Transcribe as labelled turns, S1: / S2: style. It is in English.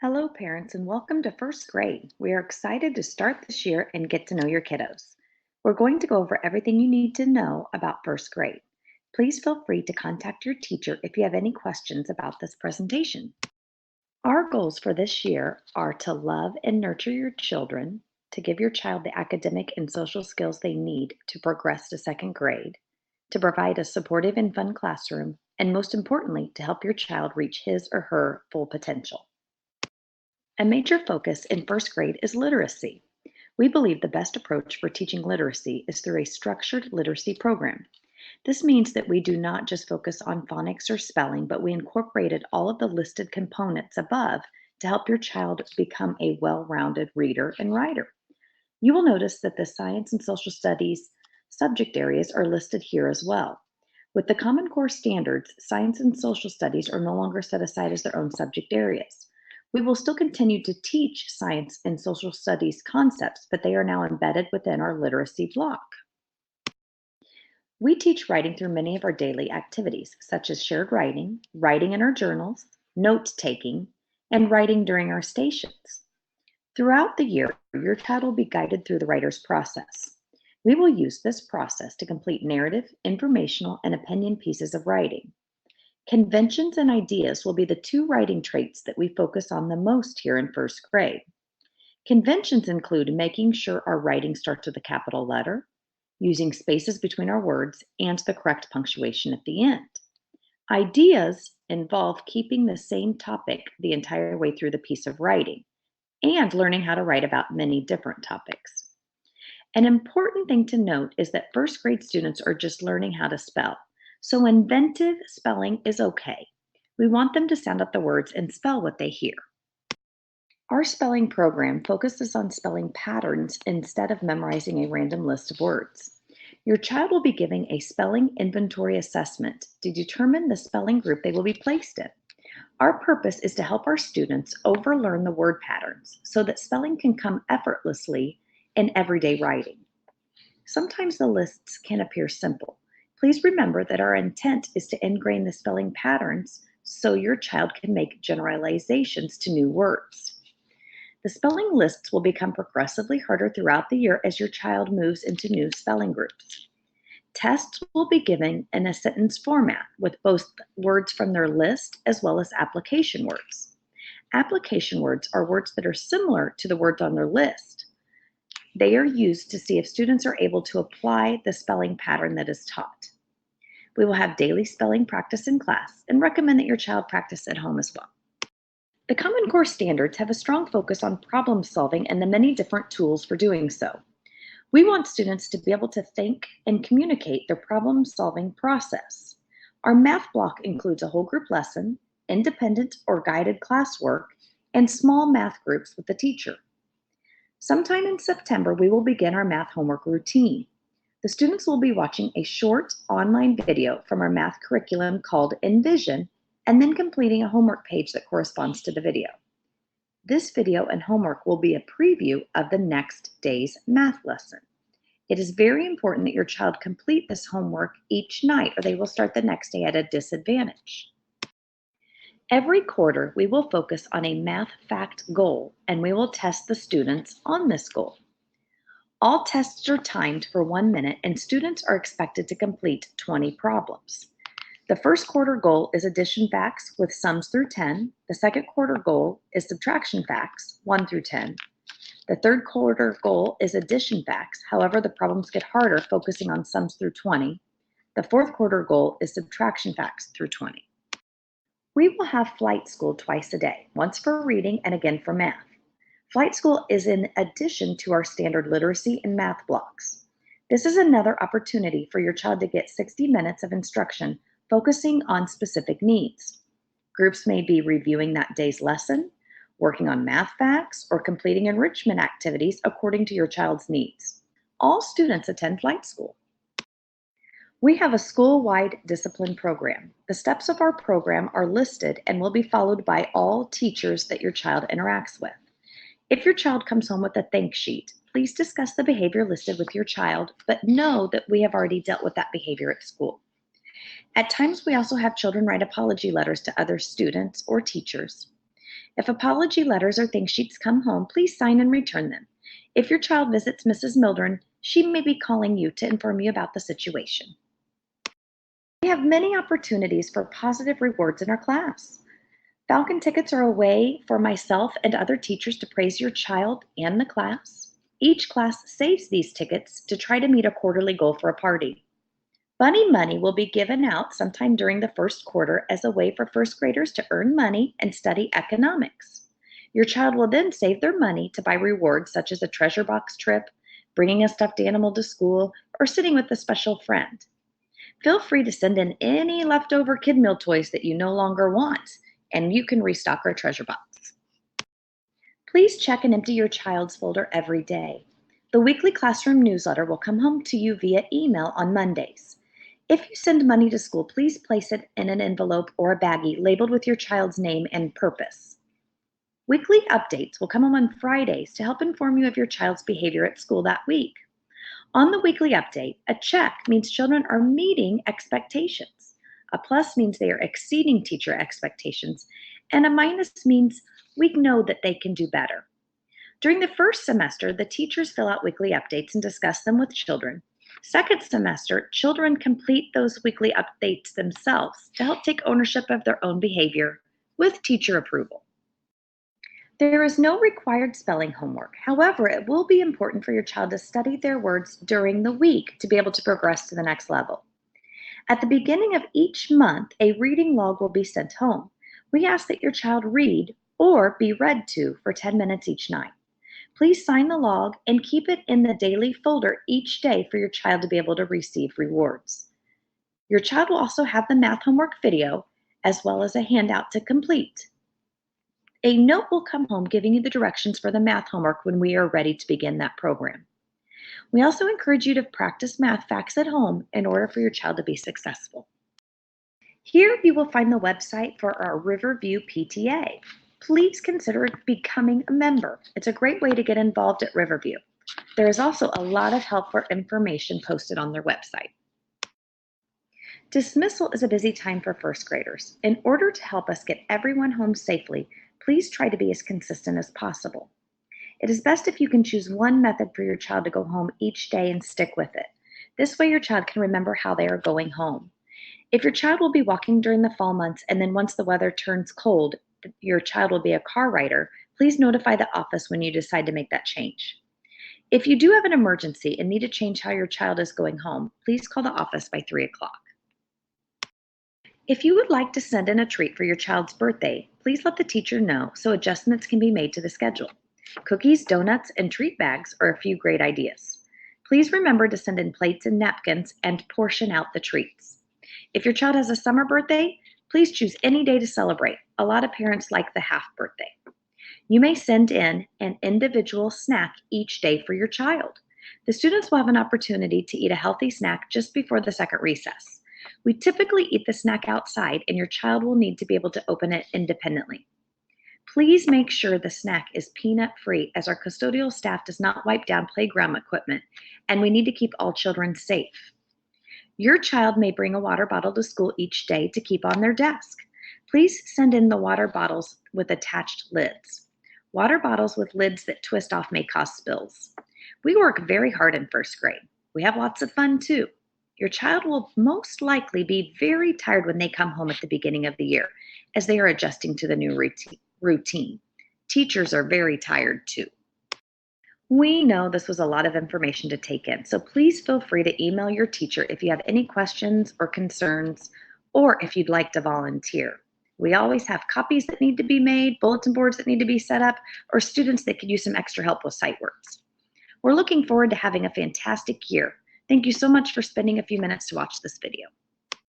S1: Hello, parents, and welcome to first grade. We are excited to start this year and get to know your kiddos. We're going to go over everything you need to know about first grade. Please feel free to contact your teacher if you have any questions about this presentation. Our goals for this year are to love and nurture your children, to give your child the academic and social skills they need to progress to second grade, to provide a supportive and fun classroom, and most importantly, to help your child reach his or her full potential. A major focus in first grade is literacy. We believe the best approach for teaching literacy is through a structured literacy program. This means that we do not just focus on phonics or spelling, but we incorporated all of the listed components above to help your child become a well rounded reader and writer. You will notice that the science and social studies subject areas are listed here as well. With the Common Core standards, science and social studies are no longer set aside as their own subject areas. We will still continue to teach science and social studies concepts, but they are now embedded within our literacy block. We teach writing through many of our daily activities, such as shared writing, writing in our journals, note taking, and writing during our stations. Throughout the year, your child will be guided through the writer's process. We will use this process to complete narrative, informational, and opinion pieces of writing. Conventions and ideas will be the two writing traits that we focus on the most here in first grade. Conventions include making sure our writing starts with a capital letter, using spaces between our words, and the correct punctuation at the end. Ideas involve keeping the same topic the entire way through the piece of writing and learning how to write about many different topics. An important thing to note is that first grade students are just learning how to spell, so inventive spelling is okay. We want them to sound out the words and spell what they hear. Our spelling program focuses on spelling patterns instead of memorizing a random list of words. Your child will be given a spelling inventory assessment to determine the spelling group they will be placed in. Our purpose is to help our students overlearn the word patterns so that spelling can come effortlessly in everyday writing. Sometimes the lists can appear simple. Please remember that our intent is to ingrain the spelling patterns so your child can make generalizations to new words. The spelling lists will become progressively harder throughout the year as your child moves into new spelling groups. Tests will be given in a sentence format with both words from their list as well as application words. Application words are words that are similar to the words on their list. They are used to see if students are able to apply the spelling pattern that is taught. We will have daily spelling practice in class and recommend that your child practice at home as well. The Common Core standards have a strong focus on problem solving and the many different tools for doing so. We want students to be able to think and communicate their problem solving process. Our math block includes a whole group lesson, independent or guided classwork, and small math groups with the teacher. Sometime in September, we will begin our math homework routine. The students will be watching a short online video from our math curriculum called Envision and then completing a homework page that corresponds to the video. This video and homework will be a preview of the next day's math lesson. It is very important that your child complete this homework each night or they will start the next day at a disadvantage. Every quarter, we will focus on a math fact goal and we will test the students on this goal. All tests are timed for 1 minute and students are expected to complete 20 problems. The first quarter goal is addition facts with sums through 10. The second quarter goal is subtraction facts, 1 through 10. The third quarter goal is addition facts. However, the problems get harder, focusing on sums through 20. The fourth quarter goal is subtraction facts through 20. We will have flight school twice a day, once for reading and again for math. Flight school is in addition to our standard literacy and math blocks. This is another opportunity for your child to get 60 minutes of instruction focusing on specific needs. Groups may be reviewing that day's lesson, working on math facts, or completing enrichment activities according to your child's needs. All students attend flight school. We have a school-wide discipline program. The steps of our program are listed and will be followed by all teachers that your child interacts with. If your child comes home with a thank sheet, please discuss the behavior listed with your child, but know that we have already dealt with that behavior at school. At times, we also have children write apology letters to other students or teachers. If apology letters or thank sheets come home, please sign and return them. If your child visits Mrs. Mildren, she may be calling you to inform you about the situation. We have many opportunities for positive rewards in our class. Falcon tickets are a way for myself and other teachers to praise your child and the class. Each class saves these tickets to try to meet a quarterly goal for a party. Bunny money will be given out sometime during the first quarter as a way for first graders to earn money and study economics. Your child will then save their money to buy rewards such as a treasure box trip, bringing a stuffed animal to school, or sitting with a special friend. Feel free to send in any leftover kid meal toys that you no longer want, and you can restock our treasure box. Please check and empty your child's folder every day. The weekly classroom newsletter will come home to you via email on Mondays. If you send money to school, please place it in an envelope or a baggie labeled with your child's name and purpose. Weekly updates will come home on Fridays to help inform you of your child's behavior at school that week. On the weekly update, a check means children are meeting expectations. A plus means they are exceeding teacher expectations, and a minus means we know that they can do better. During the first semester, the teachers fill out weekly updates and discuss them with children. Second semester, children complete those weekly updates themselves to help take ownership of their own behavior with teacher approval. There is no required spelling homework. However, it will be important for your child to study their words during the week to be able to progress to the next level. At the beginning of each month, a reading log will be sent home. We ask that your child read or be read to for 10 minutes each night. Please sign the log and keep it in the daily folder each day for your child to be able to receive rewards. Your child will also have the math homework video as well as a handout to complete. A note will come home giving you the directions for the math homework when we are ready to begin that program. We also encourage you to practice math facts at home in order for your child to be successful. Here you will find the website for our Riverview PTA. Please consider becoming a member. It's a great way to get involved at Riverview. There is also a lot of helpful information posted on their website. Dismissal is a busy time for first graders. In order to help us get everyone home safely, please try to be as consistent as possible. It is best if you can choose one method for your child to go home each day and stick with it. This way your child can remember how they are going home. If your child will be walking during the fall months and then once the weather turns cold, your child will be a car rider, please notify the office when you decide to make that change. If you do have an emergency and need to change how your child is going home, please call the office by 3 o'clock. If you would like to send in a treat for your child's birthday, please let the teacher know so adjustments can be made to the schedule. Cookies, donuts, and treat bags are a few great ideas. Please remember to send in plates and napkins and portion out the treats. If your child has a summer birthday, please choose any day to celebrate. A lot of parents like the half birthday. You may send in an individual snack each day for your child. The students will have an opportunity to eat a healthy snack just before the second recess. We typically eat the snack outside, and your child will need to be able to open it independently. Please make sure the snack is peanut-free, as our custodial staff does not wipe down playground equipment, and we need to keep all children safe. Your child may bring a water bottle to school each day to keep on their desk. Please send in the water bottles with attached lids. Water bottles with lids that twist off may cause spills. We work very hard in first grade. We have lots of fun too. Your child will most likely be very tired when they come home at the beginning of the year, as they are adjusting to the new routine. Teachers are very tired too. We know this was a lot of information to take in, so please feel free to email your teacher if you have any questions or concerns, or if you'd like to volunteer. We always have copies that need to be made, bulletin boards that need to be set up, or students that could use some extra help with sight words. We're looking forward to having a fantastic year. Thank you so much for spending a few minutes to watch this video.